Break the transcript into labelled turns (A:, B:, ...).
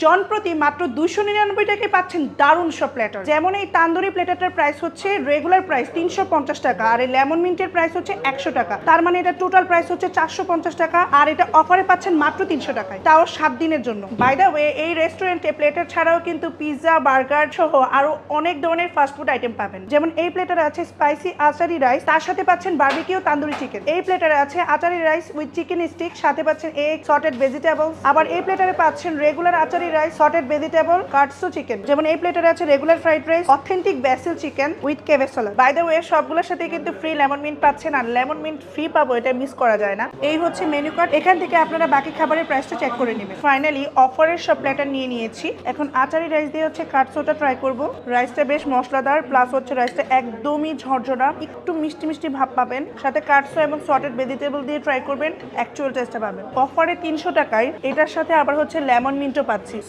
A: জনপ্রতি মাত্র 299 টাকায় পাচ্ছেন দারুণ সব প্ল্যাটার। যেমন এই তান্দুরি প্ল্যাটারটার প্রাইস হচ্ছে রেগুলার প্রাইস 350 টাকা, আর এই লেমন মিন্টের প্রাইস হচ্ছে 100 টাকা। তার মানে এটা টোটাল প্রাইস হচ্ছে 450 টাকা, আর এটা অফারে পাচ্ছেন মাত্র 300 টাকায়, তাও 7 দিনের জন্য। বাই দ্য ওয়ে, এই রেস্টুরেন্টে প্লেটার ছাড়াও কিন্তু পিৎজা, বার্গার সহ আরো অনেক ধরনের ফাস্টফুড আইটেম পাবেন। যেমন এই প্লেটারে আছে স্পাইসি আচারি রাইস, তার সাথে পাচ্ছেন বারবিকিউ তান্দুরি চিকেন। এই প্লেটারে আছে achari rice with chicken stick, সাথে পাচ্ছেন এগ, সটেড ভেজিটেবল। আবার এই প্লেটারে পাচ্ছেন regular achari rice, sauteed vegetable, katsu chicken. যেমন এই প্লেটারে আছে regular fried rice, authentic basil chicken with cabbage salad. By the way, সবগুলোর সাথে কিন্তু ফ্রি লেমন মিন্ট পাচ্ছেন, আর লেমন মিন্ট ফ্রি পাবো এটা মিস করা যায় না। এই হচ্ছে মেনু কার্ড, এখান থেকে আপনারা বাকি খাবারের প্রাইসটা চেক করে নেবেন। ফাইনালি অফারের সব প্লেটার নিয়ে নিয়েছি। এখন আচারি রাইস দিয়ে হচ্ছে কাটসুটা ট্রাই করব। রাইসটা বেশ মশলাদার, প্লাস হচ্ছে রাইসটা একদমই ঝরঝরা, একটু মিষ্টি মিষ্টি ভাব পাবেন। সাথে কাটসু এবং সটেড ভেজিটেবল দিয়ে ট্রাই করবেন, অ্যাকচুয়াল টেস্টটা পাবেন। অফারে 300 টাকায় এটার সাথে আবার হচ্ছে লেমন মিন্টও পাচ্ছি।